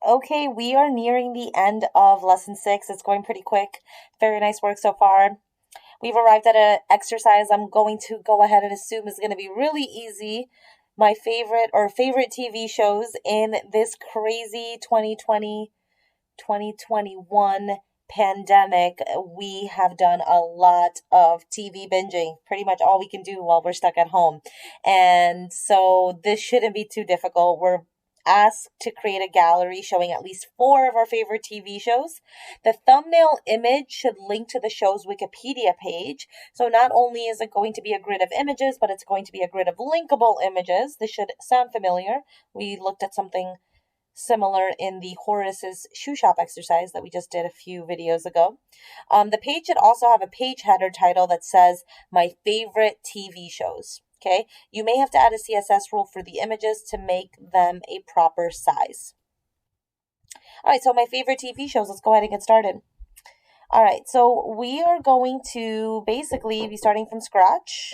Okay, we are nearing the end of lesson 6. It's going pretty quick. Very nice work so far. We've arrived at an exercise I'm going to go ahead and assume is going to be really easy. My favorite TV shows in this crazy 2020 2021 pandemic. We have done a lot of TV binging, pretty much all we can do while we're stuck at home. And so this shouldn't be too difficult. We're asked to create a gallery showing at least 4 of our favorite TV shows. The thumbnail image should link to the show's Wikipedia page. So not only is it going to be a grid of images, but it's going to be a grid of linkable images. This should sound familiar. We looked at something similar in the Horace's shoe shop exercise that we just did a few videos ago. The page should also have a page header title that says my favorite TV shows. Okay, you may have to add a CSS rule for the images to make them a proper size. All right, so my favorite TV shows, let's go ahead and get started. All right, so we are going to basically be starting from scratch.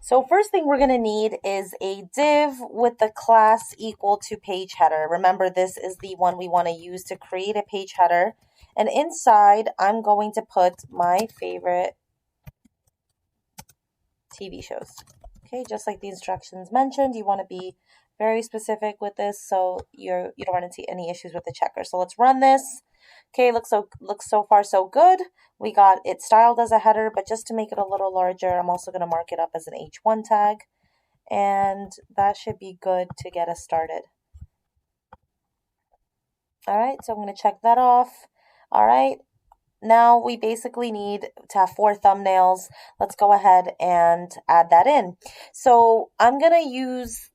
So first thing we're going to need is a div with the class equal to page header. Remember, this is the one we want to use to create a page header. And inside, I'm going to put my favorite TV shows. Okay, just like the instructions mentioned, you want to be very specific with this so you don't run into any issues with the checker. So let's run this. Okay, looks so far so good. We got it styled as a header, but just to make it a little larger, I'm also going to mark it up as an H1 tag. And that should be good to get us started. All right, so I'm going to check that off. All right, now we basically need to have 4 thumbnails. Let's go ahead and add that in. So I'm going to use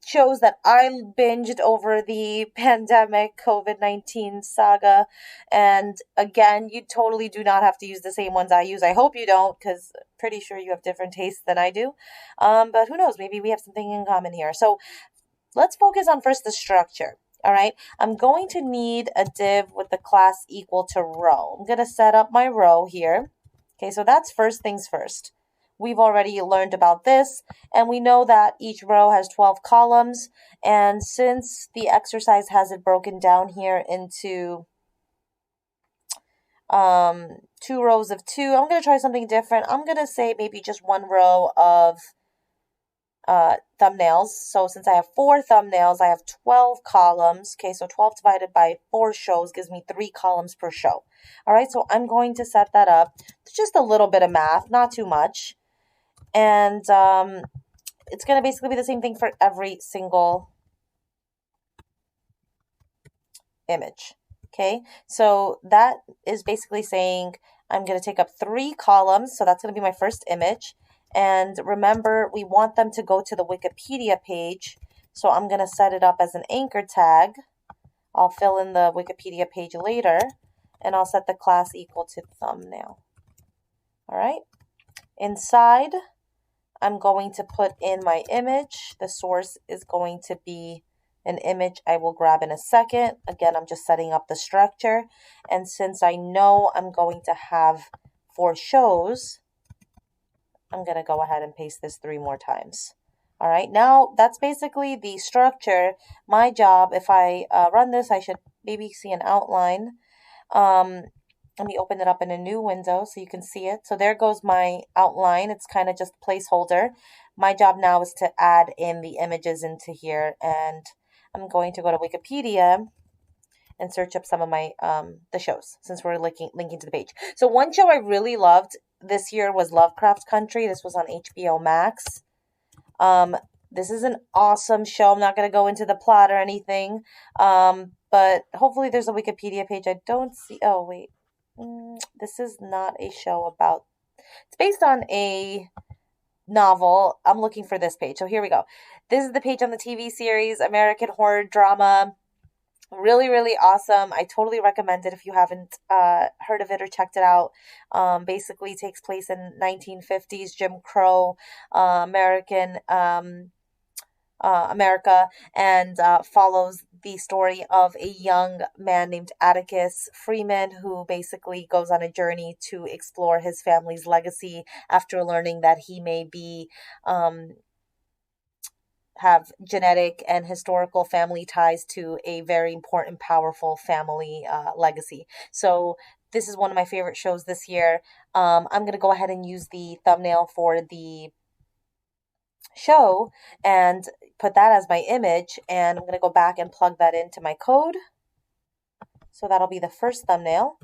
shows that I binged over the pandemic COVID-19 saga. And again, you totally do not have to use the same ones I use. I hope you don't, because pretty sure you have different tastes than I do. But who knows? Maybe we have something in common here. So let's focus on first the structure. All right, I'm going to need a div with the class equal to row. I'm going to set up my row here. Okay, so that's first things first. We've already learned about this, and we know that each row has 12 columns. And since the exercise has it broken down here into 2 rows of 2, I'm going to try something different. I'm going to say maybe just 1 row of thumbnails. So since I have 4 thumbnails, I have 12 columns. Okay, so 12 divided by 4 shows gives me 3 columns per show. All right, so I'm going to set that up. It's just a little bit of math, not too much. And it's going to basically be the same thing for every single image. Okay, so that is basically saying I'm going to take up 3 columns. So that's going to be my first image. And remember, we want them to go to the Wikipedia page. So I'm going to set it up as an anchor tag. I'll fill in the Wikipedia page later. And I'll set the class equal to thumbnail. All right. Inside, I'm going to put in my image. The source is going to be an image I will grab in a second. Again, I'm just setting up the structure. And since I know I'm going to have 4 shows, I'm going to go ahead and paste this 3 more times. All right, now that's basically the structure. My job, if I run this, I should maybe see an outline. Let me open it up in a new window so you can see it. So there goes my outline. It's kind of just placeholder. My job now is to add in the images into here. And I'm going to go to Wikipedia and search up some of my the shows since we're linking to the page. So one show I really loved this year was Lovecraft Country. This was on HBO Max. This is an awesome show. I'm not going to go into the plot or anything, but hopefully there's a Wikipedia page. I don't see. Oh, wait. This is not a show about. It's based on a novel. I'm looking for this page. So here we go. This is the page on the TV series, American Horror Drama. Really, really awesome. I totally recommend it if you haven't heard of it or checked it out. Basically takes place in 1950s Jim Crow America, and follows the story of a young man named Atticus Freeman who basically goes on a journey to explore his family's legacy after learning that he may be have genetic and historical family ties to a very important, powerful family legacy. So this is one of my favorite shows this year. I'm going to go ahead and use the thumbnail for the show and put that as my image. And I'm going to go back and plug that into my code. So that'll be the first thumbnail.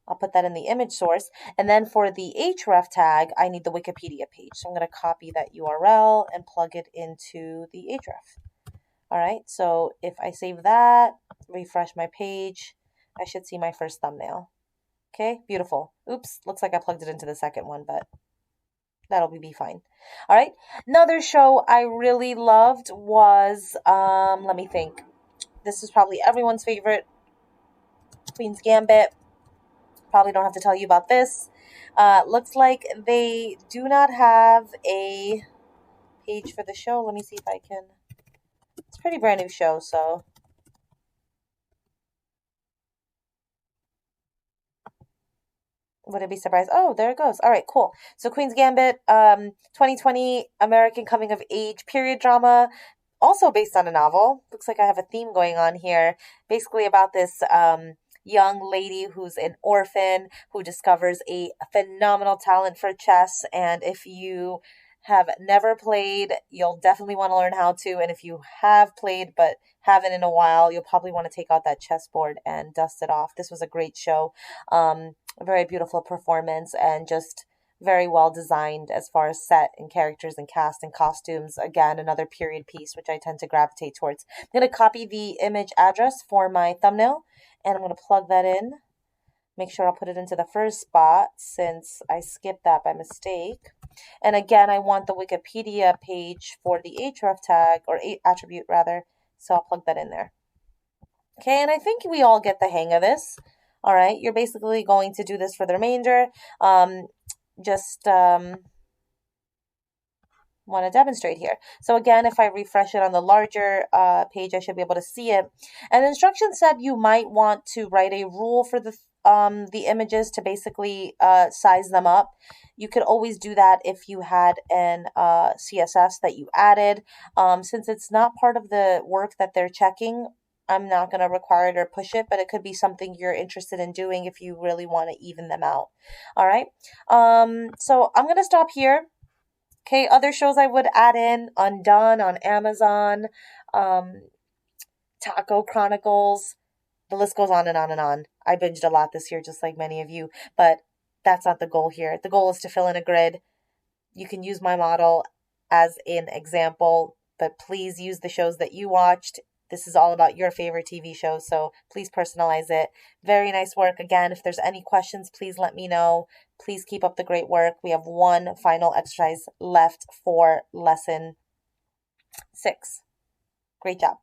I'll put that in the image source. And then for the href tag, I need the Wikipedia page. So I'm going to copy that URL and plug it into the href. All right, so if I save that, refresh my page, I should see my first thumbnail. Okay, beautiful. Oops, looks like I plugged it into the second one, but that'll be fine. All right, another show I really loved was, let me think. This is probably everyone's favorite, Queen's Gambit. Probably don't have to tell you about this. Looks like they do not have a page for the show. Let me see if I can. It's a pretty brand new show, so. Would it be surprised? Oh, there it goes. All right, cool. So Queen's Gambit, 2020 American coming of age period drama, also based on a novel. Looks like I have a theme going on here. Basically about this young lady who's an orphan who discovers a phenomenal talent for chess. And if you have never played, you'll definitely want to learn how to. And if you have played but haven't in a while, you'll probably want to take out that chessboard and dust it off. This was a great show. A very beautiful performance and just very well designed as far as set and characters and cast and costumes. Again, another period piece, which I tend to gravitate towards. I'm going to copy the image address for my thumbnail and I'm going to plug that in. Make sure I'll put it into the first spot since I skipped that by mistake. And again, I want the Wikipedia page for the href tag, or attribute rather, so I'll plug that in there. Okay, and I think we all get the hang of this. All right, you're basically going to do this for the remainder. Just want to demonstrate here. So again, if I refresh it on the larger page, I should be able to see it. And the instructions said you might want to write a rule for the images to basically size them up. You could always do that if you had an CSS that you added. Since it's not part of the work that they're checking, I'm not going to require it or push it, but it could be something you're interested in doing if you really want to even them out. All right. So I'm going to stop here. Okay, other shows I would add in, Undone on Amazon, Taco Chronicles, the list goes on and on and on. I binged a lot this year, just like many of you, but that's not the goal here. The goal is to fill in a grid. You can use my model as an example, but please use the shows that you watched. This is all about your favorite TV shows, so please personalize it. Very nice work. Again, if there's any questions, please let me know. Please keep up the great work. We have one final exercise left for lesson 6. Great job.